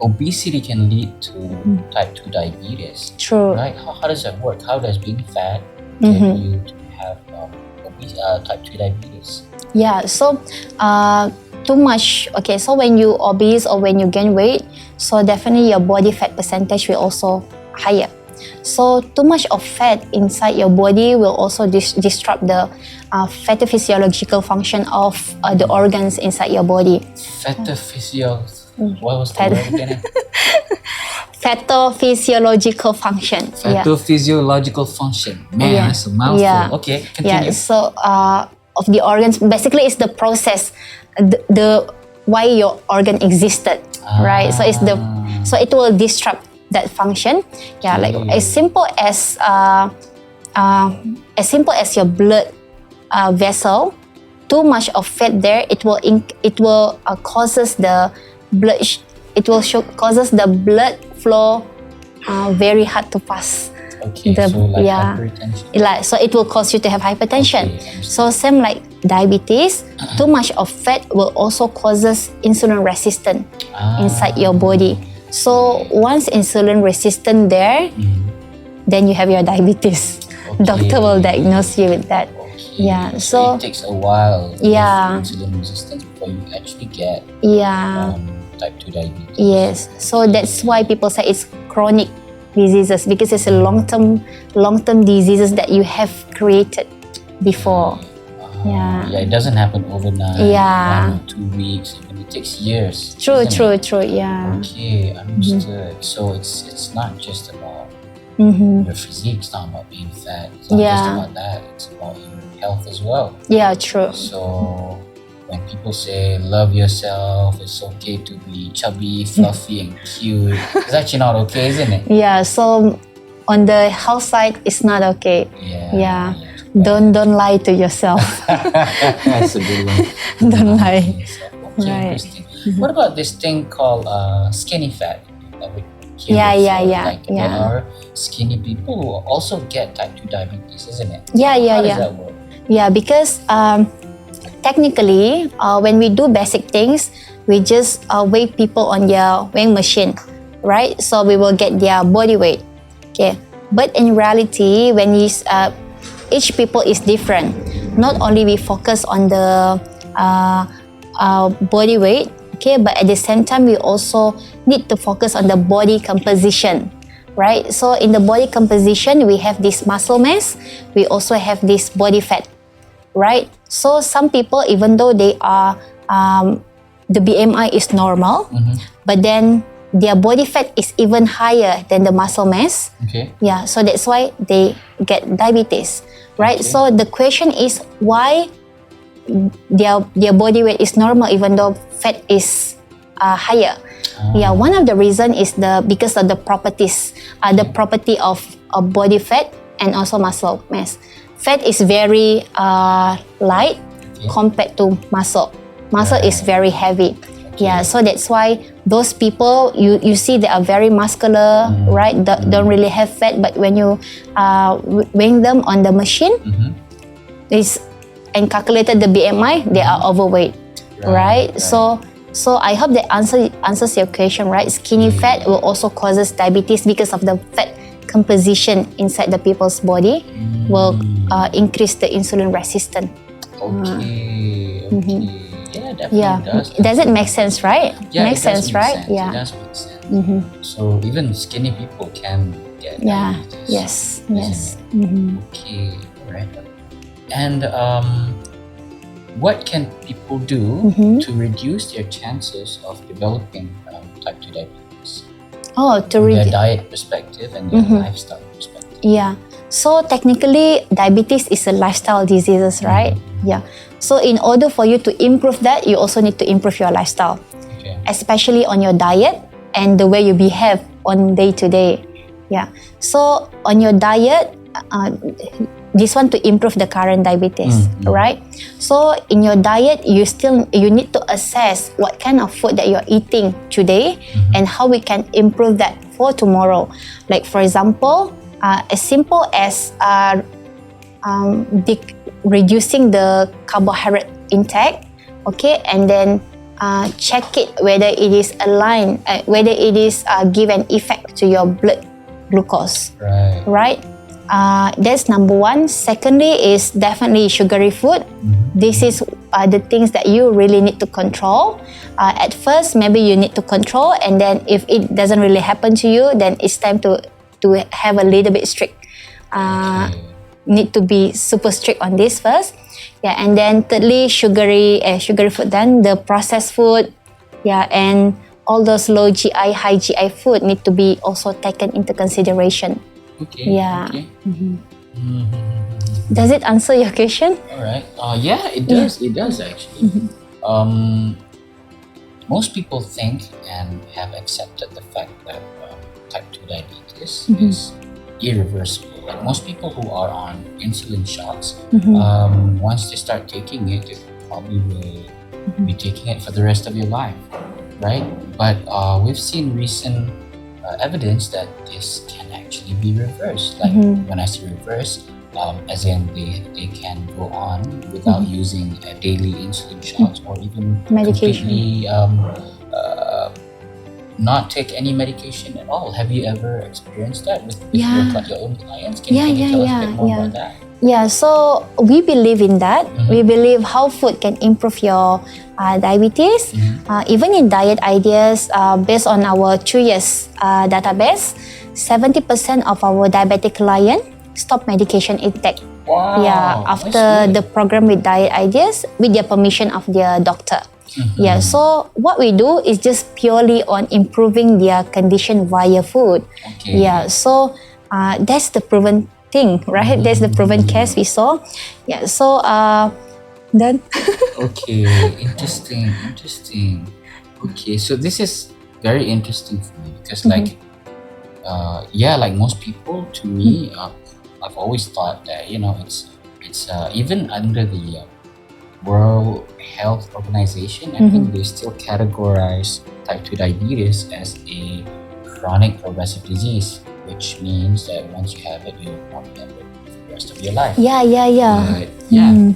obesity can lead to type 2 diabetes. True. Right? How does that work? How does being fat get you to have type 2 diabetes? Yeah, so too much. Okay, so when you obese or when you gain weight, so definitely your body fat percentage will also higher. So too much of fat inside your body will also disrupt the pathophysiological function of the organs inside your body. What was the word again? Pathophysiological function. Pathophysiological function. Man, that's a mouthful. Yeah. Okay, continue. Yeah, so of the organs, basically it's the process, the why your organ existed, right? So it will disrupt that function. Yeah, like as simple as your blood vessel, too much of fat there, it will causes the blood. Causes the blood flow very hard to pass. Okay, so like hypertension. So it will cause you to have hypertension. Okay, so same like diabetes, too much of fat will also causes insulin resistance inside your body. So once insulin resistant there, then you have your diabetes. Okay. Doctor will diagnose you with that. Okay. Yeah. So it takes a while. Yeah. Insulin resistance before you actually get type 2 diabetes. Yes. So that's why people say it's chronic diseases, because it's a long-term diseases that you have created before. Yeah, it doesn't happen overnight. 1 or 2 weeks, even it takes years. True. Yeah. Okay, understood. So it's not just about your physique. It's not about being fat. It's not just about that. It's about your health as well. Yeah, true. So when people say love yourself, it's okay to be chubby, fluffy, and cute. It's actually not okay, isn't it? Yeah. So on the health side, it's not okay. Yeah. Don't lie to yourself. That's a good one. Don't lie. Okay, Right. interesting. What about this thing called skinny fat? Yeah. There are skinny people who also get type 2 diabetes, isn't it? Yeah. How does that work? Yeah, because technically, when we do basic things, we just weigh people on their weighing machine, right? So we will get their body weight. Okay, but in reality, when each people is different. Not only we focus on the body weight, okay, but at the same time we also need to focus on the body composition, right? So in the body composition, we have this muscle mass, we also have this body fat, right? So some people, even though they are the BMI is normal, but then their body fat is even higher than the muscle mass. Okay. Yeah, so that's why they get diabetes, right? Okay. So the question is why their body weight is normal even though fat is higher. Yeah, one of the reason is because of the properties, the property of body fat and also muscle mass. Fat is very light compared to muscle. Muscle is very heavy. Yeah, so that's why those people you see they are very muscular, right? Don't really have fat, but when you weighing them on the machine, and calculated the BMI, they are overweight, right? So I hope that answers your question, right? Skinny fat will also causes diabetes because of the fat composition inside the people's body will increase the insulin resistance. Okay. Yeah, definitely does. Does it make sense, right? Yeah, makes sense, right? Yeah. It does make sense. So even skinny people can get diabetes. Yes. Okay, alright. And what can people do to reduce their chances of developing type 2 diabetes? From their diet perspective and their lifestyle perspective. Yeah. So technically, diabetes is a lifestyle disease, right? Yeah. So in order for you to improve that, you also need to improve your lifestyle, especially on your diet and the way you behave on day to day. Yeah. So on your diet, this one to improve the current diabetes, right? So in your diet, you need to assess what kind of food that you're eating today and how we can improve that for tomorrow. Like for example, as simple as reducing the carbohydrate intake, okay, and then check it whether it is aligned, whether it is give an effect to your blood glucose. Right? That's number one. Secondly is definitely sugary food. This is the things that you really need to control. At first, maybe you need to control, and then if it doesn't really happen to you, then it's time to have a little bit strict. Need to be super strict on this first. Yeah, and then thirdly, sugary food. Then the processed food, and all those low GI, high GI food need to be also taken into consideration. Does it answer your question? All right. It does. It does actually. Most people think and have accepted the fact that type 2 diabetes is irreversible. Like most people who are on insulin shots, once they start taking it, they probably will be taking it for the rest of your life, right? But we've seen recent evidence that this can actually be reversed. Like when I say reverse, as in they can go on without using a daily insulin shots or even medication. Completely not take any medication at all. Have you ever experienced that with your own clients? Can you tell us a bit more about that? Yeah, so we believe in that. We believe how food can improve your diabetes. Even in diet ideas, based on our 2 years database, 70% of our diabetic clients stop medication intake. Wow, after the program with diet ideas with the permission of their doctor. So what we do is just purely on improving their condition via food. So that's the proven thing, right? That's the proven case we saw. So done. Okay, interesting. Okay, so this is very interesting for me because like most people, to me, I've always thought that it's even under the World Health Organization, I think they still categorize type 2 diabetes as a chronic progressive disease, which means that once you have it, you'll probably have it for the rest of your life. But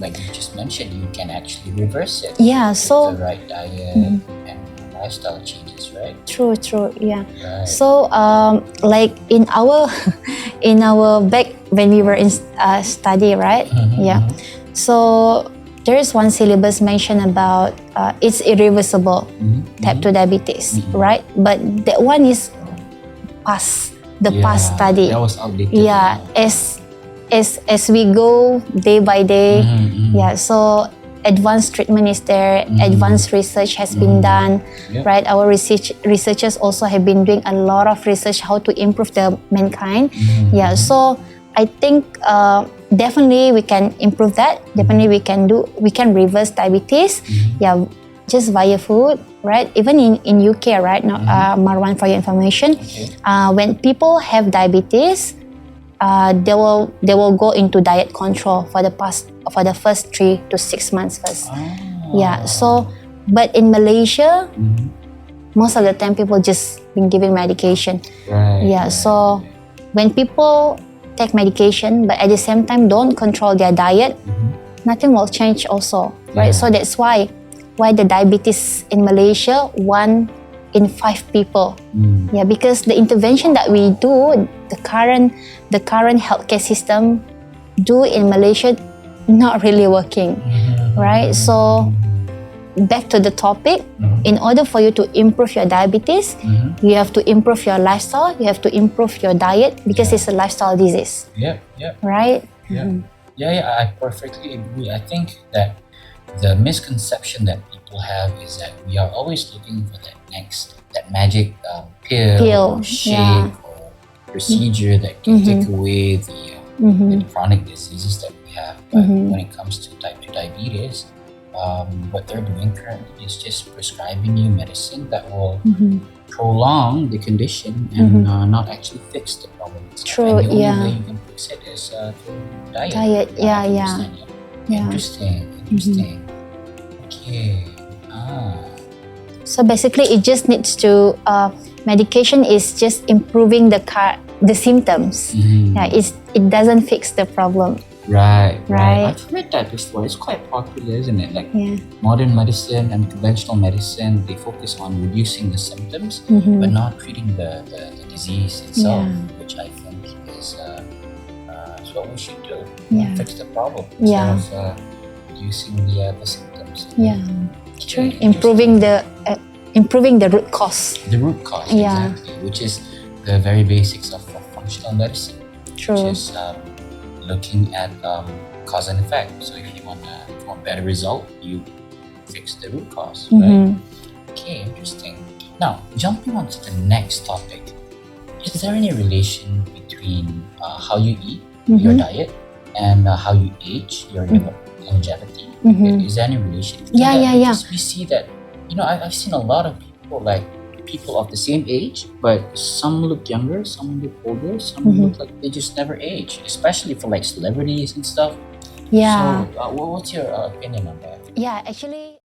like you just mentioned, you can actually reverse it. So with the right diet and lifestyle changes, right? True. Right. So like in our back when we were in study, right? So there is one syllabus mentioned about it's irreversible type 2 diabetes, right? But that one is past study. That was outdated. As we go day by day, so advanced treatment is there, advanced research has been done, right? Our researchers also have been doing a lot of research how to improve the mankind. So I think definitely we can improve that. Definitely we can reverse diabetes. Just via food, right? Even in UK, right now, Marwan, for your information, when people have diabetes, they will go into diet control for the first 3 to 6 months first. So but in Malaysia, most of the time people just been giving medication. So when people take medication but at the same time don't control their diet, nothing will change also, right? So that's why the diabetes in Malaysia, 1 in 5 people. Because the intervention that we do, the current healthcare system do in Malaysia, not really working, right? So back to the topic, in order for you to improve your diabetes, you have to improve your lifestyle, you have to improve your diet because it's a lifestyle disease. Right? I perfectly agree. I think that the misconception that people have is that we are always looking for that magic pill or shake or procedure that can take away the chronic diseases that we have. But when it comes to type 2 diabetes, what they're doing currently is just prescribing you medicine that will prolong the condition and not actually fix the problem. True. And the only way you can fix it is through diet. Interesting. Okay. So basically, it just needs to medication is just improving the symptoms. It doesn't fix the problem. Right. Right. I've read that before. It's quite popular, isn't it? Like Yeah. modern medicine and conventional medicine, they focus on reducing the symptoms, but not treating the disease itself, Yeah. which I think is what we should do. Yeah. Fix the problem Yeah. instead of reducing the symptoms. Yeah. True. Improving the root cause. The root cause, Yeah. exactly, which is the very basics of functional medicine, True. which is looking at cause and effect. So if you want a better result, you fix the root cause, right? Okay, interesting. Now, jumping on to the next topic, is there any relation between how you eat, your diet, and how you age, your longevity? Is there any relation? Yeah. Because we see that, I've seen a lot of people, like people of the same age, but some look younger, some look older, some look like they just never age, especially for like celebrities and stuff. Yeah. So, what's your opinion on that? Yeah, actually,